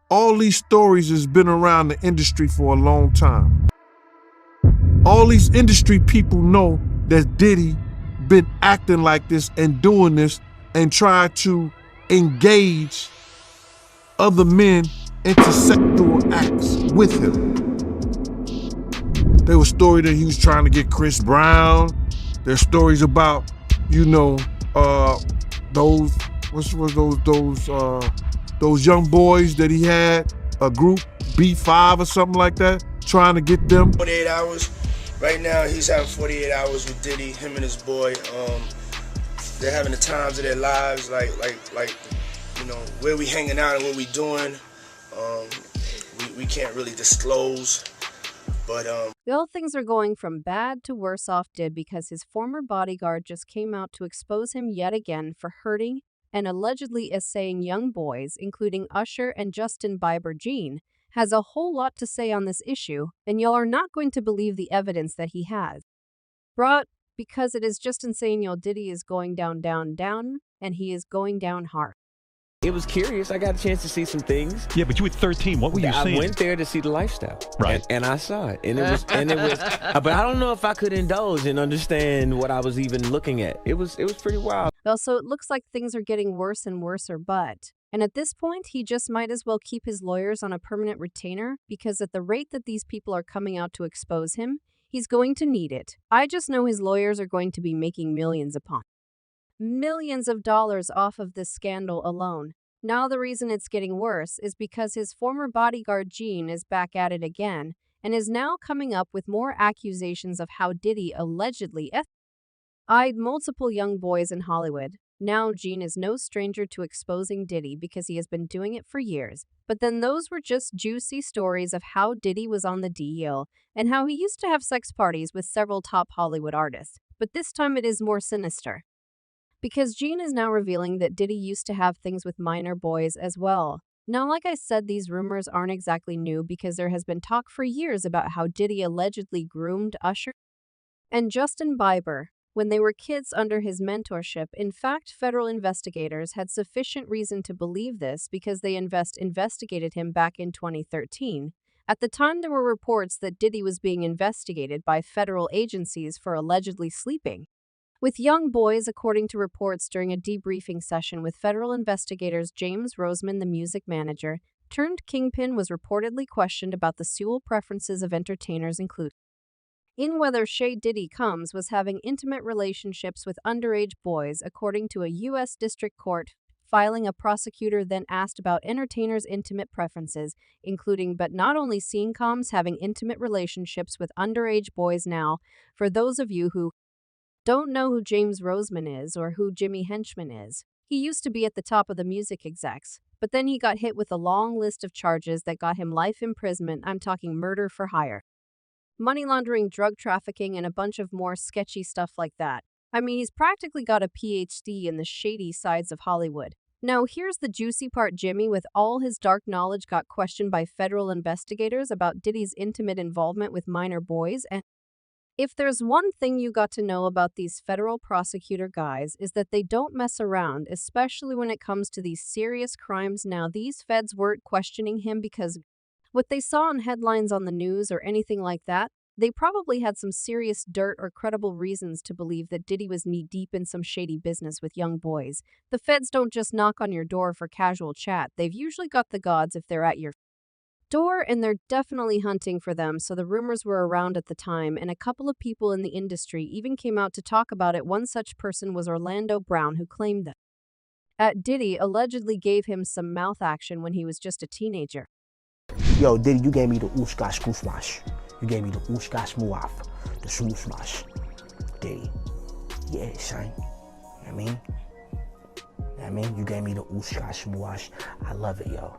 All these stories has been around the industry for a long time. All these industry people know that Diddy been acting like this and doing this and try to engage other men into sexual acts with him. There was story that he was trying to get Chris Brown. There's stories about, those those young boys that he had, a group B5 or something like that, trying to get them. 48 hours. Right now, he's having 48 hours with Diddy, him and his boy. They're having the times of their lives, like where we hanging out and what we doing. We can't really disclose, but Well, things are going from bad to worse off Did because his former bodyguard just came out to expose him yet again for hurting and allegedly essaying young boys, including Usher and Justin Bieber. Gene has a whole lot to say on this issue, and y'all are not going to believe the evidence that he has brought because it is just insane. Y'all, Diddy is going down, down, down, and he is going down hard. It was curious. I got a chance to see some things. Yeah, but you were 13. What were you seeing? I went there to see the lifestyle. Right. And I saw it. And it was, but I don't know if I could indulge and understand what I was even looking at. It was pretty wild. Well, so it looks like things are getting worse and worse, and at this point, he just might as well keep his lawyers on a permanent retainer because at the rate that these people are coming out to expose him, he's going to need it. I just know his lawyers are going to be making millions upon millions of dollars off of this scandal alone. Now the reason it's getting worse is because his former bodyguard Gene is back at it again and is now coming up with more accusations of how Diddy allegedly eyed multiple young boys in Hollywood. Now Gene is no stranger to exposing Diddy because he has been doing it for years. But then those were just juicy stories of how Diddy was on the DL and how he used to have sex parties with several top Hollywood artists. But this time it is more sinister, because Gene is now revealing that Diddy used to have things with minor boys as well. Now, like I said, these rumors aren't exactly new because there has been talk for years about how Diddy allegedly groomed Usher and Justin Bieber when they were kids under his mentorship. In fact, federal investigators had sufficient reason to believe this because they investigated him back in 2013. At the time, there were reports that Diddy was being investigated by federal agencies for allegedly sleeping with young boys, according to reports during a debriefing session with federal investigators. James Roseman, the music manager turned kingpin, was reportedly questioned about the sexual preferences of entertainers, including in whether Diddy Combs was having intimate relationships with underage boys. According to a U.S. District Court filing, a prosecutor then asked about entertainers' intimate preferences, including but not only seeing Combs having intimate relationships with underage boys. Now, for those of you who don't know who James Roseman is or who Jimmy Henchman is, he used to be at the top of the music execs, but then he got hit with a long list of charges that got him life imprisonment. I'm talking murder for hire, money laundering, drug trafficking, and a bunch of more sketchy stuff like that. I mean, he's practically got a PhD in the shady sides of Hollywood. Now, here's the juicy part. Jimmy, with all his dark knowledge, got questioned by federal investigators about Diddy's intimate involvement with minor boys. And if there's one thing you got to know about these federal prosecutor guys, is that they don't mess around, especially when it comes to these serious crimes. Now, these feds weren't questioning him because what they saw in headlines on the news or anything like that. They probably had some serious dirt or credible reasons to believe that Diddy was knee-deep in some shady business with young boys. The feds don't just knock on your door for casual chat. They've usually got the gods if they're at your door, and they're definitely hunting for them. So the rumors were around at the time, and a couple of people in the industry even came out to talk about it. One such person was Orlando Brown, who claimed that Diddy allegedly gave him some mouth action when he was just a teenager. Yo, Diddy, you gave me the Ushka Smash. You gave me the Ushka Smuaf, the Smooth Smash. Diddy. Yeah, son. I mean, you gave me the Ushka Smuash. I love it, yo.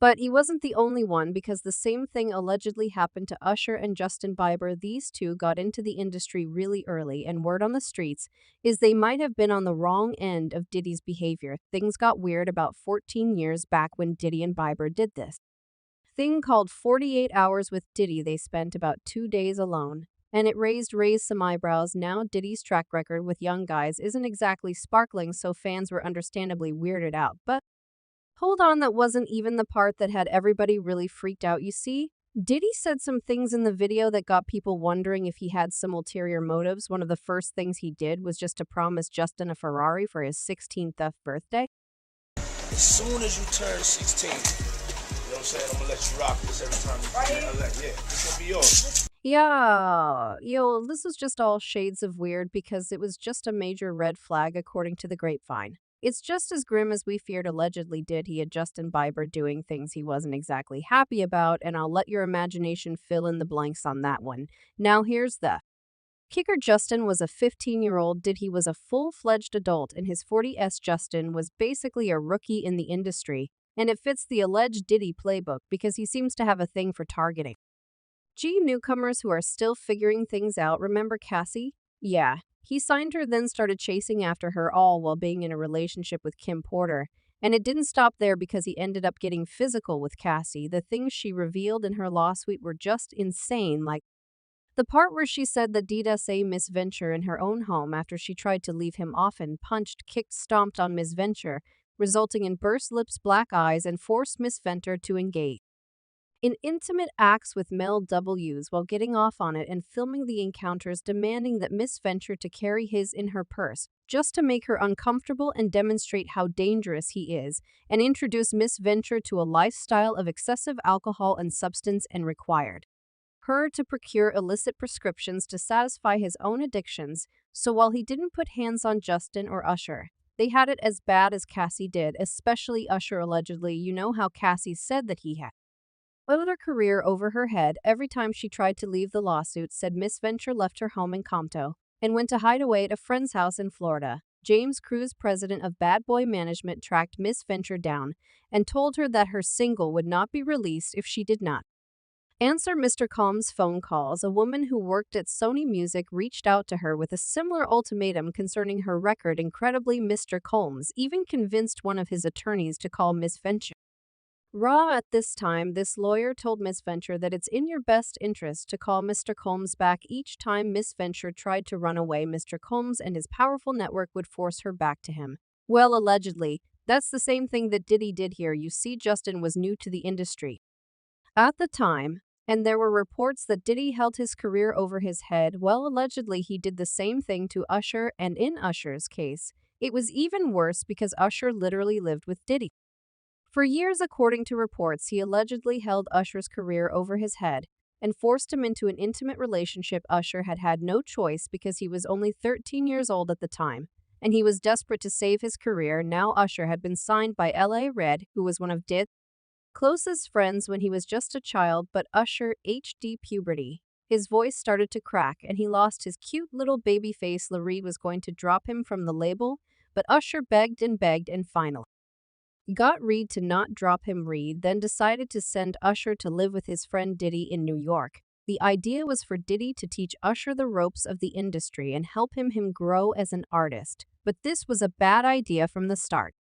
But he wasn't the only one, because the same thing allegedly happened to Usher and Justin Bieber. These two got into the industry really early, and word on the streets is they might have been on the wrong end of Diddy's behavior. Things got weird about 14 years back when Diddy and Bieber did this thing called 48 Hours with Diddy. They spent about 2 days alone, and it raised some eyebrows. Now Diddy's track record with young guys isn't exactly sparkling, so fans were understandably weirded out. But Hold on, that wasn't even the part that had everybody really freaked out, you see? Diddy said some things in the video that got people wondering if he had some ulterior motives. One of the first things he did was just to promise Justin a Ferrari for his 16th birthday. As soon as you turn 16, you know what I'm saying? I'm gonna let you rock this every time you yeah, this gonna be yours. Yeah, yo, this was just all shades of weird because it was just a major red flag according to the grapevine. It's just as grim as we feared allegedly did. He had Justin Bieber doing things he wasn't exactly happy about, and I'll let your imagination fill in the blanks on that one. Now here's the kicker. Justin was a 15-year-old. Diddy was a full-fledged adult, and his 40s Justin was basically a rookie in the industry, and it fits the alleged Diddy playbook because he seems to have a thing for targeting newcomers who are still figuring things out. Remember Cassie? Yeah. He signed her, then started chasing after her, all while being in a relationship with Kim Porter. And it didn't stop there because he ended up getting physical with Cassie. The things she revealed in her lawsuit were just insane, like the part where she said that Diddy S.A'd Miss Venture in her own home after she tried to leave him, often punched, kicked, stomped on Miss Venture, resulting in burst lips, black eyes, and forced Miss Venture to engage in intimate acts with male W's while getting off on it and filming the encounters, demanding that Miss Venture to carry his in her purse just to make her uncomfortable and demonstrate how dangerous he is, and introduce Miss Venture to a lifestyle of excessive alcohol and substance, and required her to procure illicit prescriptions to satisfy his own addictions. So while he didn't put hands on Justin or Usher, they had it as bad as Cassie did, especially Usher. Allegedly, you know how Cassie said that he had her career over her head every time she tried to leave. The lawsuit said Miss Venture left her home in Compton and went to hide away at a friend's house in Florida. James Cruz, president of Bad Boy Management, tracked Miss Venture down and told her that her single would not be released if she did not answer Mr. Combs' phone calls. A woman who worked at Sony Music reached out to her with a similar ultimatum concerning her record. Incredibly, Mr. Combs even convinced one of his attorneys to call Miss Venture raw. At this time, this lawyer told Miss Venture that it's in your best interest to call Mr. Combs back. Each time Miss Venture tried to run away, Mr. Combs and his powerful network would force her back to him. Well, allegedly, that's the same thing that Diddy did here. You see, Justin was new to the industry at the time, and there were reports that Diddy held his career over his head. Well, allegedly, he did the same thing to Usher, and in Usher's case, it was even worse because Usher literally lived with Diddy for years. According to reports, he allegedly held Usher's career over his head and forced him into an intimate relationship. Usher had had no choice because he was only 13 years old at the time, and he was desperate to save his career. Now Usher had been signed by L.A. who was one of Diddy's closest friends when he was just a child, but Usher HD puberty. His voice started to crack and he lost his cute little baby face. Reed was going to drop him from the label, but Usher begged and finally got Reed to not drop him. Reed then decided to send Usher to live with his friend Diddy in New York. The idea was for Diddy to teach Usher the ropes of the industry and help him grow as an artist. But this was a bad idea from the start.